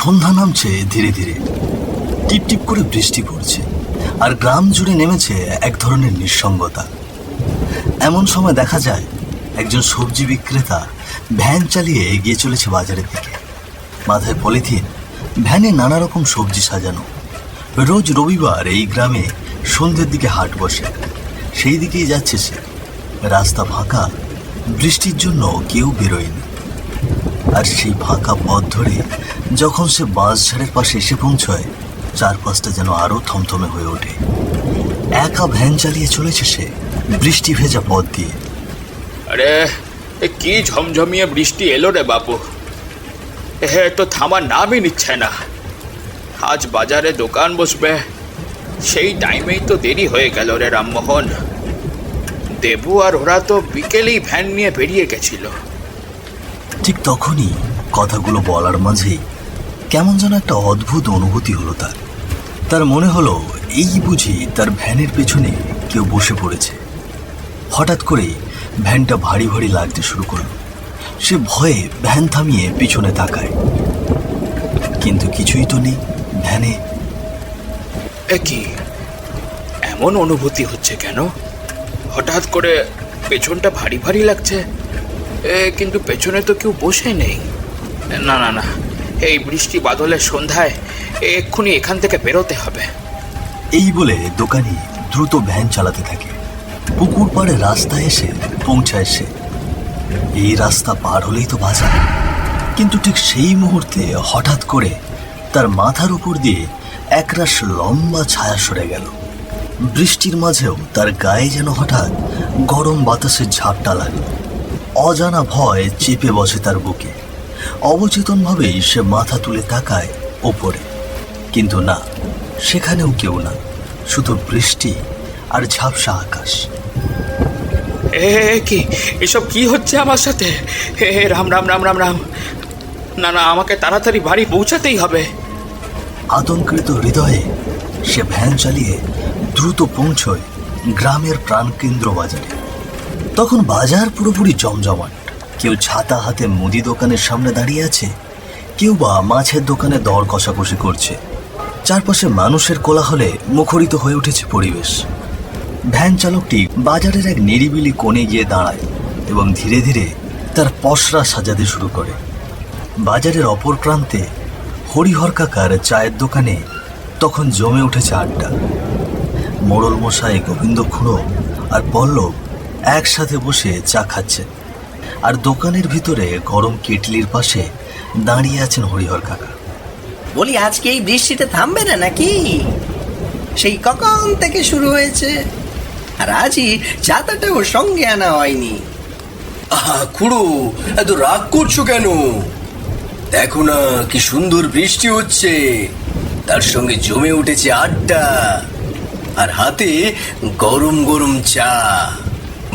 সন্ধ্যা নামছে ধীরে ধীরে, টিপ টিপ করে বৃষ্টি পড়ছে, আর গ্রাম জুড়ে নেমেছে এক ধরনের নিঃসঙ্গতা। এমন সময় দেখা যায় একজন সবজি বিক্রেতা ভ্যান চালিয়ে এগিয়ে চলেছে বাজারের দিকে। মাথায় পলিথিন, ভ্যানে নানা রকম সবজি সাজানো। রোজ রবিবার এই গ্রামে সন্ধ্যের দিকে হাট বসে, সেই দিকেই যাচ্ছে সে। রাস্তা ফাঁকা, বৃষ্টির জন্য কেউ বেরোয়নি। আর সেই ফাঁকা পথ ধরে যখন সে বাঁশঝাড়ের পাশে এসে পৌঁছয়, চারপাশটা যেন আরো থমথমে হয়ে ওঠে। একা ভ্যান চালিয়ে চলেছে সে বৃষ্টি ভেজা পথ দিয়ে। আরে কি ঝমঝমিয়ে বৃষ্টি এলো রে বাপু, তো থামার নামই নিচ্ছে না। আজ বাজারে দোকান বসবে, সেই টাইমেই তো দেরি হয়ে গেল রে রামমোহন। দেবু আর ওরা তো বিকেলেই ভ্যান নিয়ে বেরিয়ে গেছিল। ঠিক তখনই কথাগুলো বলার মাঝেই কেমন যেন একটা অদ্ভুত অনুভূতি হলো তার। তার মনে হলো এই বুঝি তার ভ্যানের পেছনে কেউ বসে পড়েছে। হঠাৎ করে ভ্যানটা ভারী ভারী লাগতে শুরু করলো। সে ভয়ে ভ্যান থামিয়ে পিছনে তাকায়, কিন্তু কিছুই তো নেই ভ্যানে। কি এমন অনুভূতি হচ্ছে কেন? হঠাৎ করে পেছনটা ভারী ভারী লাগছে, কিন্তু পেছনে তো কেউ বসে নেই। না না না, এই বৃষ্টি বাদলের সন্ধ্যায় এক্ষুনি এখান থেকে বেরোতে হবে। এই বলে দোকানি দ্রুত ভ্যান চালাতে থাকে। পুকুর পাড়ে রাস্তায় এসে পৌঁছায় সে। এই রাস্তা পার হলেই তো বাজার। কিন্তু ঠিক সেই মুহূর্তে হঠাৎ করে তার মাথার উপর দিয়ে একরাশ লম্বা ছায়া সরে গেল। বৃষ্টির মাঝেও তার গায়ে যেন হঠাৎ গরম বাতাসের ঝাপটা লাগলো। অজানা ভয় চেপে বসে তার বুকে। অবচেতনভাবেই সে মাথা তুলে তাকায় ওপরে, কিন্তু না, সেখানেও কেউ না, শুধু বৃষ্টি আর ঝাপসা আকাশ। কি এসব কি হচ্ছে আমার সাথে? রাম রাম রাম রাম রাম, না না, আমাকে তাড়াতাড়ি বাড়ি পৌঁছাতেই হবে। আতঙ্কিত হৃদয়ে সে ভ্যান চালিয়ে দ্রুত পৌঁছয় গ্রামের প্রাণকেন্দ্র বাজারে। তখন বাজার পুরোপুরি জমজমাট। কেউ ছাতা হাতে মুদি দোকানের সামনে দাঁড়িয়ে আছে, কেউ বা মাছের দোকানে দর কষাকষি করছে। চারপাশে মানুষের কোলাহলে মুখরিত হয়ে উঠেছে পরিবেশ। ভ্যান চালকটি বাজারের এক নিরিবিলি কোণে গিয়ে দাঁড়ায় এবং ধীরে ধীরে তার পসরা সাজাতে শুরু করে। বাজারের অপর প্রান্তে হরিহর কাকার চায়ের দোকানে তখন জমে উঠেছে আড্ডা। মোড়ল মশাই, গোবিন্দ খুড়ো আর পল্লব একসাথে বসে চা খাচ্ছেন, আর দোকানের ভিতরে গরম কেটলির পাশে দাঁড়িয়ে আছেন হরিহর কাকা। বলি, আজকে এই বৃষ্টিতে থামবে না নাকি? সেই কখন থেকে শুরু হয়েছে, আর আজই ছাতাটাও সঙ্গে আনা হয়নি। খুড়ো, এত রাগ করছো কেন? দেখো না কি সুন্দর বৃষ্টি হচ্ছে, তার সঙ্গে জমে উঠেছে আড্ডা, আর হাতে গরম গরম চা।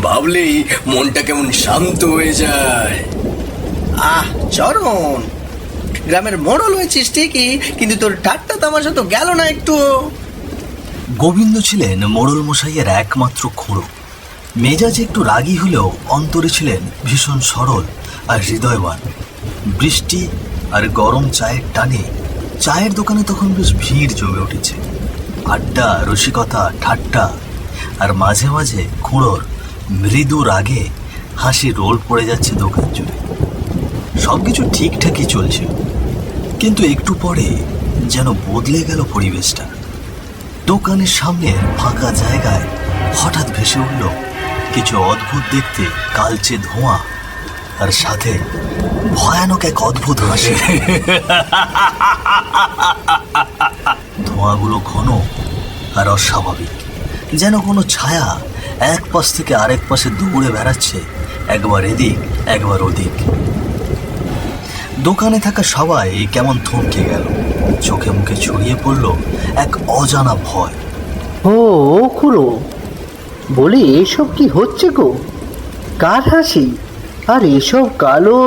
ভাবলেই মনটা কেমন শান্ত হয়ে যায়। চরণ, গ্রামের মোড়ল হয়েছিস ঠিকই, কিন্তু তোর ঠাট্টা তামাশা তো গেল না একটু। গোবিন্দ ছিলেন মোড়ল মশাইয়ের একমাত্র খুড়ো। মেজাজ একটু রাগী হলেও অন্তরে ছিলেন ভীষণ সরল আর হৃদয়বান। বৃষ্টি আর গরম চায়ের টানে চায়ের দোকানে তখন বেশ ভিড় জমে উঠেছে। আড্ডা, রসিকতা, ঠাট্টা, আর মাঝে মাঝে খুড়োর মৃদু রাগে হাসি রোল পড়ে যাচ্ছে দোকান জুড়ে। সবকিছু ঠিকঠাকই চলছে, কিন্তু একটু পরে যেন বদলে গেল পরিবেশটা। দোকানের সামনে ফাঁকা জায়গায় হঠাৎ ভেসে উঠল কিছু অদ্ভুত দেখতে কালচে ধোঁয়া, আর সাথে ভয়ানক এক অদ্ভুত হাসি। ধোঁয়াগুলো ঘন আর অস্বাভাবিক, যেন কোনো ছায়া এক পাশ থেকে আরেক পাশে দৌড়ে বেড়াচ্ছে, একবার এদিক একবার ওদিক। দোকানে থাকা সবাই কেমন থমকে গেল। চোখে মুখে ছড়িয়ে পড়ল এক অজানা ভয়। ও খুড়ো, বলি এসব কি হচ্ছে গো? কার হাসি আর এসব কালো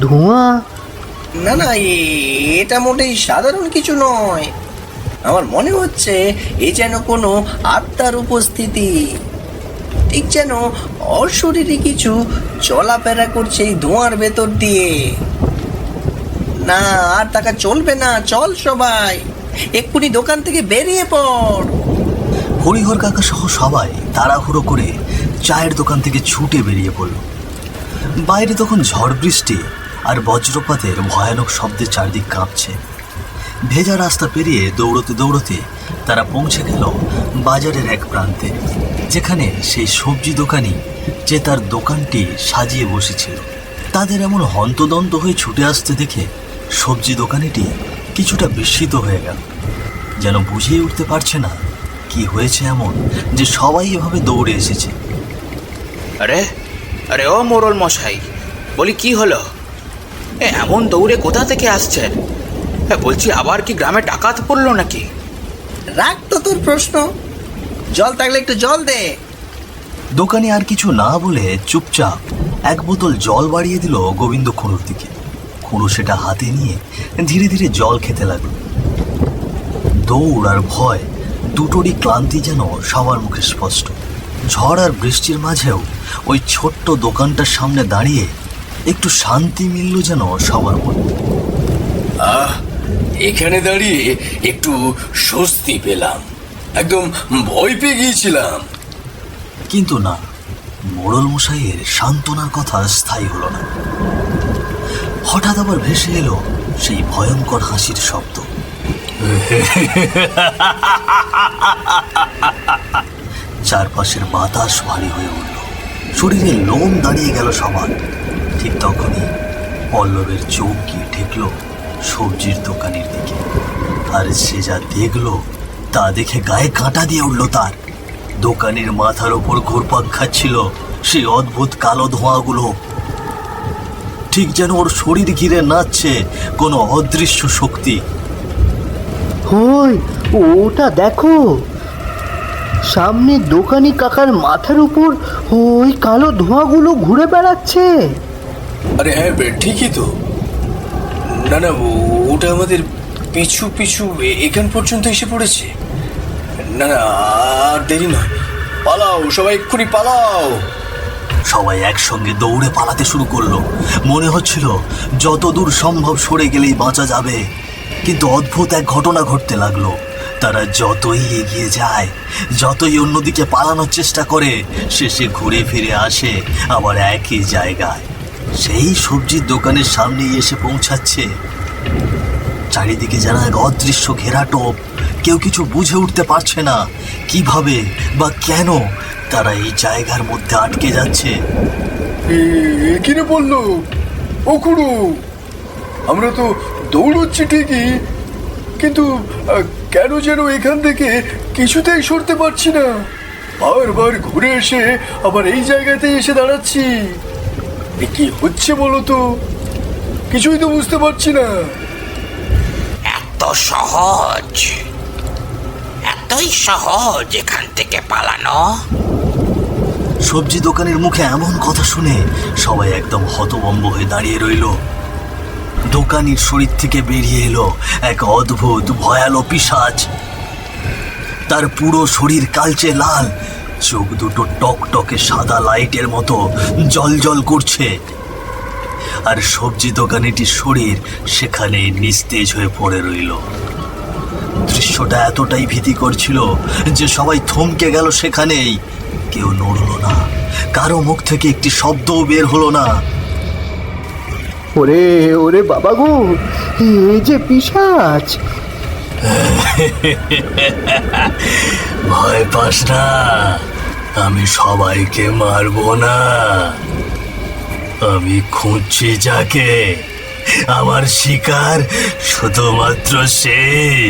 ধোঁয়া? না না, এটা মোটেই সাধারণ কিছু নয়। আমার মনে হচ্ছে এ যেন কোনো আত্মার উপস্থিতি, ঠিক যেন অশরীরী কিছু চলাফেরা করছে এই ধোঁয়ার ভেতর দিয়ে। না আর টাকা চলবে না, চল সবাই এক্ষুনি দোকান থেকে বেরিয়ে পড়। হরিহর কাকা সহ সবাই তাড়াহুড়ো করে চায়ের দোকান থেকে ছুটে বেরিয়ে পড়ল। বাইরে তখন ঝড় বৃষ্টি আর বজ্রপাতের ভয়ানক শব্দে চারদিক কাঁপছে। ভেজা রাস্তা পেরিয়ে দৌড়তে দৌড়তে তারা পৌঁছে গেল বাজারের এক প্রান্তে, যেখানে সেই সবজি দোকানি যে তার দোকানটি সাজিয়ে বসেছিল। তাদের এমন হন্তদন্ত হয়ে ছুটে আসতে দেখে সবজি দোকানিটি কিছুটা বিস্মিত হয়ে গেল, যেন বুঝিয়ে উঠতে পারছে না কি হয়েছে এমন যে সবাই এভাবে দৌড়ে এসেছে। আরে আরে ও মোড়ল মশাই, বলি কি হলো? এমন দৌড়ে কোথা থেকে আসছেন? বলছি আবার কি গ্রামে ডাকাত পড়লো নাকি? রাখ তো তোর প্রশ্ন, জল থাকলে একটু জল দে। দোকানি আর কিছু না বলে চুপচাপ এক বোতল জল বাড়িয়ে দিল গোবিন্দ খুঁড়োর দিকে। খুঁড়ো সেটা হাতে নিয়ে ধীরে ধীরে জল খেতে লাগলো। দৌড় আর ভয় দুটোরই ক্লান্তি যেন সবার মুখে স্পষ্ট। ঝড় আর বৃষ্টির মাঝেও ওই ছোট্ট দোকানটার সামনে দাঁড়িয়ে একটু শান্তি মিলল যেন সবার মনে। এখানে দাঁড়িয়ে একটু স্বস্তি পেলাম, একদম ভয় পেয়ে গিয়েছিলাম। কিন্তু না, মোড়ল মশাইয়ের সান্ত্বনার কথা স্থায়ী হলো না। হঠাৎ আবার ভেসে এলো সেই ভয়ঙ্কর হাসির শব্দ। চারপাশের বাতাস ভারী হয়ে উঠল, শরীরে লোম দাঁড়িয়ে গেল সবার। ঠিক তখনই পল্লবের চোখ গিয়ে ঠেকল সবজির দোকানের দিকে। আর সে যা দেখলো তা দেখে গায়ে কাঁটা দিয়ে উঠল তার। দোকানের মাথার ওপর ঘুরপাক খাচ্ছিল সেই অদ্ভুত কালো ধোঁয়াগুলো, ঠিক যেন ওর শরীর ঘিরে নাচছে কোনো অদৃশ্য শক্তি। ওই ওটা দেখো, সামনে দোকানি কাকার মাথার উপর ওই কালো ধোঁয়াগুলো ঘুরে বেড়াচ্ছে। আরে হ্যাঁ, ঠিকই তো। না না, ওটা আমাদের পিছু পিছু এখান পর্যন্ত এসে পড়েছে। না না, আর দেরি নয়, পালাও সবাই, এক্ষুনি পালাও। সবাই একসঙ্গে দৌড়ে পালাতে শুরু করলো। মনে হচ্ছিল যত দূর সম্ভব সরে গেলেই বাঁচা যাবে। কিন্তু অদ্ভুত এক ঘটনা ঘটতে লাগলো। তারা যতই এগিয়ে যায়, যতই অন্যদিকে পালানোর চেষ্টা করে, শেষে ঘুরে ফিরে আসে আবার একই জায়গায়, সেই সবজির দোকানের সামনেই এসে পৌঁছাচ্ছে। চারিদিকে যেন এক অদৃশ্য ঘেরাটোপ। কেউ কিছু বুঝে উঠতে পারছে না কিভাবে বা কেন তারা এই জায়গার মধ্যে আটকে যাচ্ছে। কিনে বললো ও খুড়ো, আমরা তো দৌড়চ্ছি ঠিকই, কিন্তু কেন যেন এখান থেকে কিছুতেই সরতে পারছি না। বারবার ঘুরে এসে আবার এই জায়গাতেই এসে দাঁড়াচ্ছি। কি হচ্ছে বলো তো, কিছুই তো বুঝতে পারছি না। এত সহজ, এতই সহজ এখান থেকে পালানো? সবজি দোকানের মুখে এমন কথা শুনে সবাই একদম হতভম্ব হয়ে দাঁড়িয়ে রইল। দোকানির শরীর থেকে বেরিয়ে এলো এক অদ্ভুত ভয়ালো পিশাচ। তার পুরো শরীর কালচে লাল, চোখ দুটো টকটকে সাদা লাইটের মতো জ্বলজ্বল করছে। আর সবজি দোকানিটির শরীর সেখানে নিস্তেজ হয়ে পড়ে রইল। দৃশ্যটা এতটাই ভীতিকর ছিল যে সবাই থমকে গেল সেখানেই। কেউ নড়ল না, কারো মুখ থেকে একটি শব্দও বের হলো না। ওরে ওরে বাবা গো, এই যে পিশাচ! ভয় পাস না, আমি সবাইকে মারবো না। আমি খুঁজছি যাকে, আমার শিকার শুধুমাত্র সেই,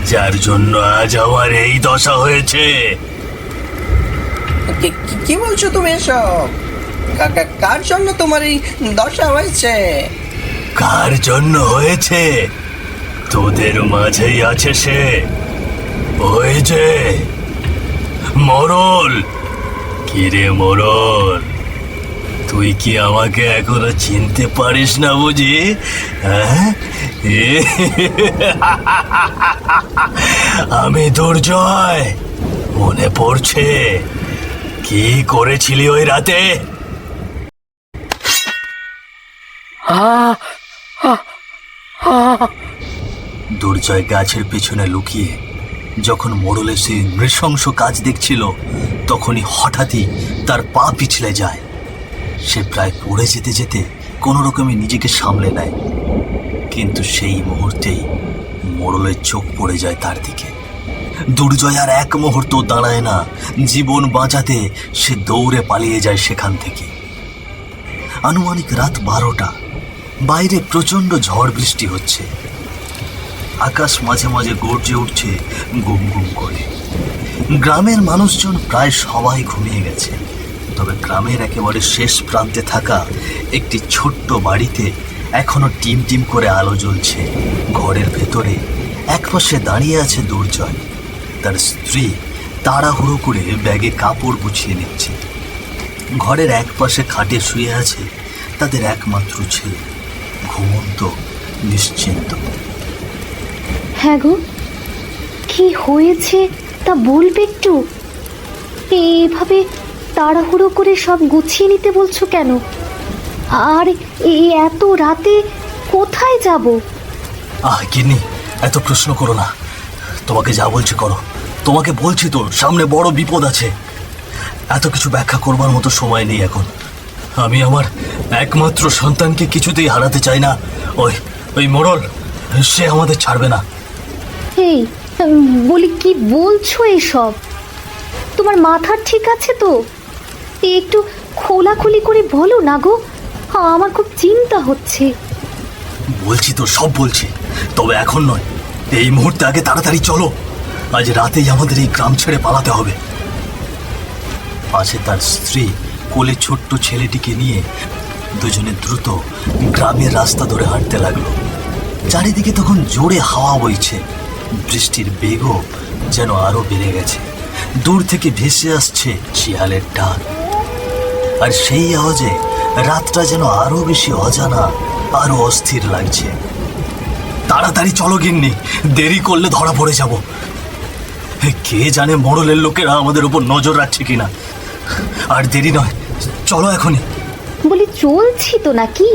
যার জন্য আজ আমার এই দশা হয়েছে। কি বলছো তুমি এসব? কার জন্য তোমার এই দশা হয়েছে? কার জন্য হয়েছে? তোদের মাঝেই আছে সে, ওই যে মোড়ল। কিরে মোড়ল, তুই কি আমাকে এখনো চিনতে পারিস না বুঝি? হ্যাঁ, আমি দুর্জয়। মনে পড়ছে কি করেছিলি ওই রাতে? দুর্জয় গাছের পেছনে লুকিয়ে যখন মোড়লের সেই নৃশংস কাজ দেখছিল, তখনই হঠাৎই তার পা পিছলে যায়। সে প্রায় পড়ে যেতে যেতে কোনো রকমে নিজেকে সামলে নেয়, কিন্তু সেই মুহূর্তেই মোড়লের চোখ পড়ে যায় তার দিকে। দুর্জয় আর এক মুহূর্ত দাঁড়ায় না, জীবন বাঁচাতে সে দৌড়ে পালিয়ে যায় সেখান থেকে। আনুমানিক রাত 12টা, বাইরে প্রচণ্ড ঝড় বৃষ্টি হচ্ছে। আকাশ মাঝে মাঝে গর্জে উঠছে গুম গুম করে। গ্রামের মানুষজন প্রায় সবাই ঘুমিয়ে গেছে, তবে গ্রামের একেবারে শেষ প্রান্তে থাকা একটি ছোট্ট বাড়িতে এখনো টিম টিম করে আলো জ্বলছে। ঘরের ভেতরে একপাশে দাঁড়িয়ে আছে দুর্জয়, তার স্ত্রী তাড়াহুড়ো করে ব্যাগে কাপড় গুছিয়ে নিচ্ছে। ঘরের একপাশে খাটে শুয়ে আছে তাদের একমাত্র ছেলে, ঘুমন্ত, নিশ্চিন্ত। হ্যাঁ গো, কি হয়েছে তা বলবে একটু? এইভাবে তাড়াহুড়ো করে সব গুছিয়ে নিতে বলছো কেন? আর এই এত রাতে কোথায় যাব? গিন্নি, এত প্রশ্ন করো না। তোমাকে যা বলছি করো। তোমাকে বলছি তো, সামনে বড় বিপদ আছে। এত কিছু ব্যাখ্যা করবার মতো সময় নেই এখন। আমি আমার একমাত্র সন্তানকে কিছুতেই হারাতে চাই না। ওই মোড়ল, সে আমাদের ছাড়বে না। এই বলি, কি বলছো এসব? তোমার মাথা ঠিক আছে তো? একটু খোলাখুলি করে বলো না গো, আমার খুব চিন্তা হচ্ছে। বলছি তো, সব বলছি, তবে এখন নয়, এই মুহূর্তে। আগে তাড়াতাড়ি চলো, আজ রাতেই আমাদের এই গ্রাম ছেড়ে পালাতে হবে। পাশে তার স্ত্রী কোলে ছোট্ট ছেলেটিকে নিয়ে দুজনে দ্রুত গ্রামের রাস্তা ধরে হাঁটতে লাগলো। চারিদিকে তখন জোরে হাওয়া বইছে, বৃষ্টির বেগও যেন আরো বেড়ে গেছে। দূর থেকে ভেসে আসছে শিয়ালের ডাক, আর সেই আওয়াজে রাতটা যেন আরো বেশি অজানা, আরো অস্থির লাগছে। তাড়াতাড়ি চলো গিন্নি, দেরি করলে ধরা পড়ে যাব। কে জানে মোড়লের লোকেরা আমাদের উপর নজর রাখছে কিনা। আর দেরি নয়, চলো এখনই। বলি, চলছি তো নাকি?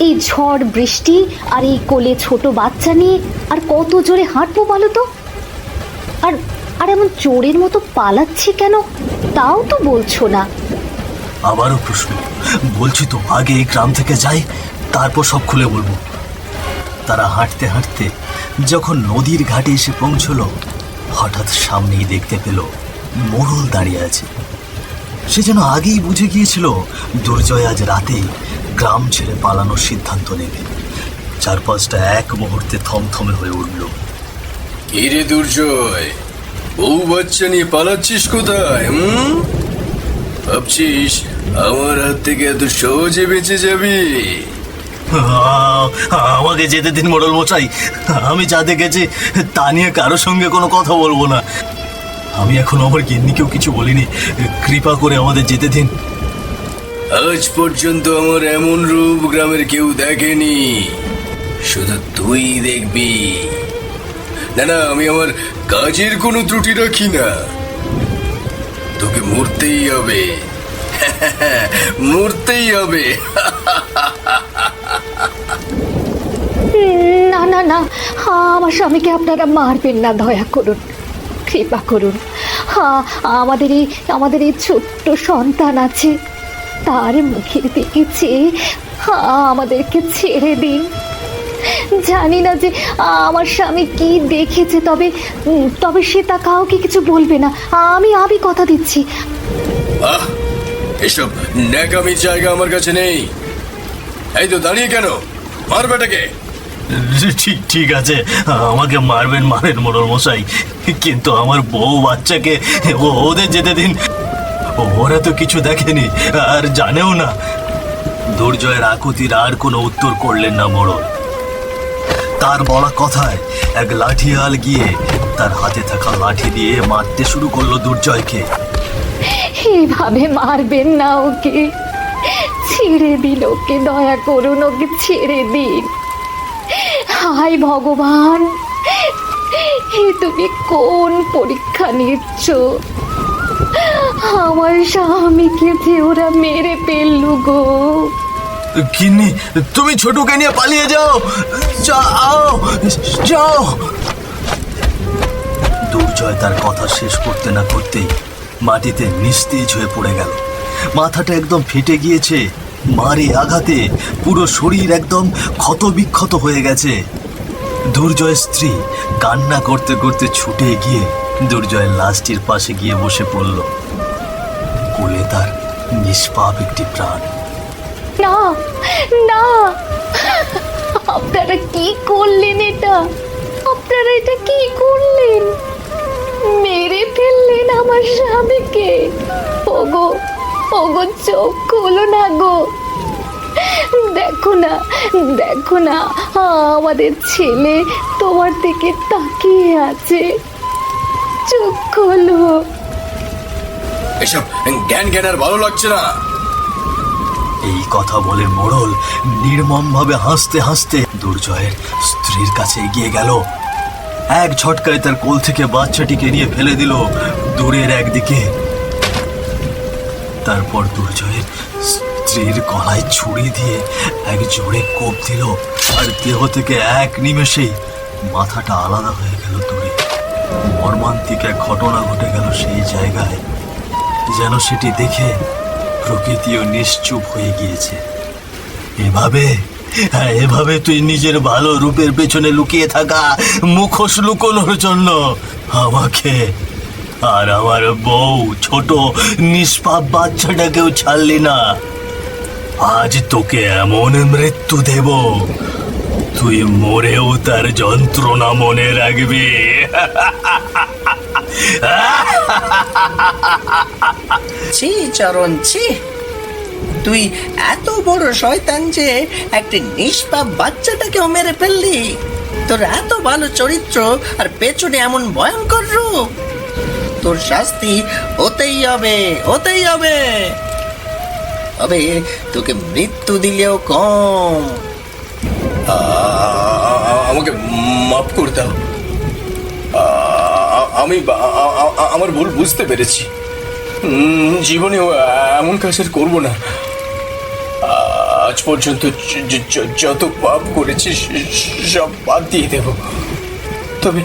এই ঝড় বৃষ্টি আর এই কোলে ছোট বাচ্চা নিয়ে আর কত জোরে হাঁটবো বলো তো? আর আর এমন চোরের মতো পালাচ্ছি কেন তাও তো বলছো না। আবারও প্রশ্ন? বলছি তো, আগে এই গ্রাম থেকে যাই, তারপর সব খুলে বলবো। তারা হাঁটতে হাঁটতে যখন নদীর ঘাটে এসে পৌঁছলো, হঠাৎ সামনেই দেখতে পেল মোড়ল দাঁড়িয়ে আছে। সে যেন আগেই বুঝে গিয়েছিল দুর্জয় আজ রাতেই গ্রাম ছেড়ে পালানোর সিদ্ধান্ত নেবে। চারপাশটা এক মুহূর্তে থমথমে হয়ে উঠল। কিরে দুর্জয়, বউ বাচ্চা নিয়ে পালাচ্ছিস কোথায়? ভাবছিস আমার হাত থেকে এত সহজে বেঁচে যাবি? আমাকে যেতে দিন মোড়ল মশাই, আমি যা দেখেছি তা নিয়ে কারো সঙ্গে কোনো কথা বলবো না। আমি এখন আমার গিন্নিকেও কিছু বলিনি, কৃপা করে আমাদের যেতে দিন। আজ পর্যন্ত আমার এমন রূপ গ্রামের কেউ দেখেনি, শুধু তুই দেখবি। না না, আমি আমার কাজের কোনো ত্রুটি রাখি না। তোকে মরতেই হবে, মরতেই হবে। না না না, আমার স্বামীকে আপনারা মারবেন না, দয়া করুন, কৃপা করুন। আমাদের এই ছোট্ট সন্তান আছে, তার মুখের দিকে চেয়ে আমাদেরকে ছেড়ে দিন। জানি না যে আমার স্বামী কি দেখেছে, তবে সে তা কাউকে কিছু বলবে না, আমি কথা দিচ্ছি। এসব ন্যাকামির জায়গা আমার কাছে নেই। এই তো দাঁড়িয়ে কেন, মার বেটাকে। ঠিক আছে, আমাকে মারবেন মারেন মোড়ল মশাই, কিন্তু আমার বউ বাচ্চাকে ওদের যেতে দিন। ওরা তো কিছু দেখেনি আর জানেও না। দুর্জয়ের আকুতির আর কোনো উত্তর করলেন না মোড়ল। তার বলা কথায় এক লাঠিয়াল গিয়ে তার হাতে থাকা লাঠি দিয়ে মারতে শুরু করলো দুর্জয়কে। এভাবে মারবেন না ওকে, ছেড়ে দিন ওকে, দয়া করুন, ওকে ছেড়ে দিন। হায় ভগবান, এ তুমি কোন পরীক্ষা নিচ্ছ? আমার স্বামীকে যে ওরা মেরে ফেলল গো। গিন্নি, তুমি ছোটুকে নিয়ে পালিয়ে যাও, যাও যাও। দুর্জয় তার কথা শেষ করতে না করতেই মাটিতে নিস্তেজ হয়ে পড়ে গেল। মাথাটা একদম ফেটে গিয়েছে, মারে আঘাতে পুরো শরীর একদম ক্ষতবিক্ষত হয়ে গেছে। দুর্জয়ের স্ত্রী কান্না করতে করতে ছুটে গিয়ে দুর্জয়ের লাশটির পাশে গিয়ে বসে পড়ল। কোলে তার নিষ্পাপ একটি প্রাণ। না না, আপনারা কি করলেন এটা? আপনারা এটা কি করলেন? মেরে ফেললেন আমার স্বামীকে। ওগো ওগো, চোখ খোলো না গো, দেখো না দেখো না, আমাদের ছেলে তোমার দিকে তাকিয়ে আছে, চোখ খোলো। এসব জ্ঞান জ্ঞান আর ভালো লাগছে না। এই কথা বলে মোড়ল নির্মমভাবে হাসতে হাসতে দুর্জয়ের স্ত্রীর কাছে এগিয়ে গেল। এক ঝটকায় তার কোল থেকে বাচ্চাটিকে নিয়ে ফেলে দিল দূরের একদিকে। তারপর দুর্জয়ের স্ত্রীর গলায় ছুরি দিয়ে এক জোরে কোপ দিল, আর দেহ থেকে এক নিমেষেই মাথাটা আলাদা হয়ে গেল দূরে। মর্মান্তিক এক ঘটনা ঘটে গেল সেই জায়গায়, যেন সেটি দেখে প্রকৃতিও নিশ্চুপ হয়ে গিয়েছে। এভাবে তুই নিজের ভালো রূপের পেছনে লুকিয়ে থাকা মুখোশ লুকোনোর জন্য আমাকে আর আমার বউ ছোট নিষ্পাপ বাচ্চাটাকেও ছাড়লি না। আজ তোকে এমন মৃত্যু দেব, তুই মরেও তার যন্ত্রণা মনে রাখবি। ছি চরণ, ছি, তুই এত বড় শয়তান যে একটা নিষ্পাপ বাচ্চাটাকেও মেরে ফেললি। তোর এত ভালো চরিত্র আর পেছনে এমন ভয়ঙ্কর রূপ, তোর শাস্তি হতেই হবে, হতেই হবে। তবে তোকে মৃত্যু দিলেও কম। আমাকে মাফ করে দাও। আমি আমার ভুল বুঝতে পেরেছি। জীবনেও এমন কাজ আর করবো না। আজ পর্যন্ত যত পাপ করেছি সব বাদ দিয়ে দেব। তবে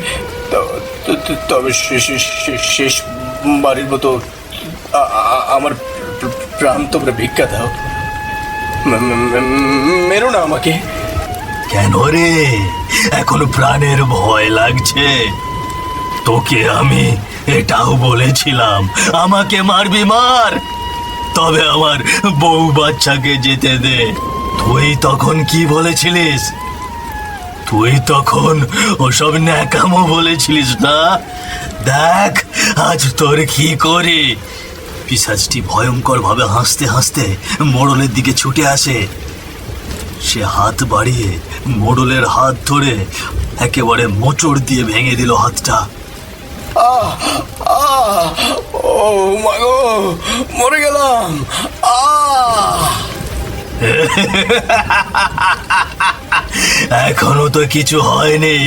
তবে শেষ বাড়ির মতো আমার প্রাণ তোমরা ভিক্ষা দাও। মেরো না আমাকে। কেন রে, এখন প্রাণের ভয় লাগছে? তোকে আমি এটাও বলেছিলাম আমাকে মারবি মার, তবে আমার বউ বাচ্চাকে যেতে দে। তুই তখন কি বলেছিলিস? তুই তখন ওসব ন্যাকামো বলেছিলিস না? দেখ আজ তোর কি করি। পিশাচটি ভয়ঙ্কর ভাবে হাসতে হাসতে মোড়লের দিকে ছুটে আসে। সে হাত বাড়িয়ে মোড়লের হাত ধরে একেবারে মোচড় দিয়ে ভেঙে দিল হাতটা। ও মা গো, মরে গেলাম। এখনো তো কিছু হয়নি,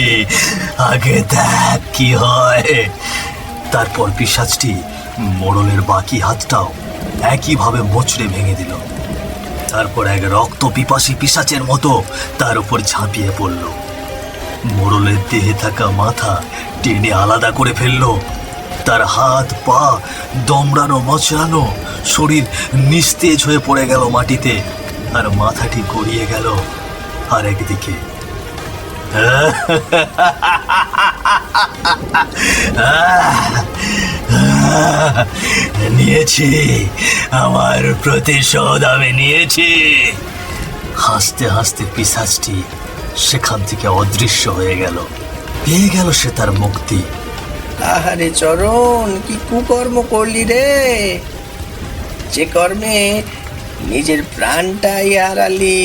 আগে দেখ কি হয়। তারপর পিশাচটি মোড়লের বাকি হাতটাও একইভাবে মোচড়ে ভেঙে দিল। তারপর এক রক্ত পিপাসী পিশাচের মতো তার উপর ঝাঁপিয়ে পড়ল। মোড়লের দেহে থাকা মাথা টেনে আলাদা করে ফেলল। তার হাত পা দমড়ানো মচড়ানো, শরীর নিস্তেজ হয়ে পড়ে গেল মাটিতে, আর মাথাটি গড়িয়ে গেল আরেকদিকে। নিয়েছি, আমার প্রতিশোধ আমি নিয়েছি। হাসতে হাসতে পিশাচটি সেখান থেকে অদৃশ্য হয়ে গেল। পেয়ে গেল সে তার মুক্তি। আহারে চরণ, কি কুকর্ম করলি রে, যে কর্মে নিজের প্রাণটাই হারালি।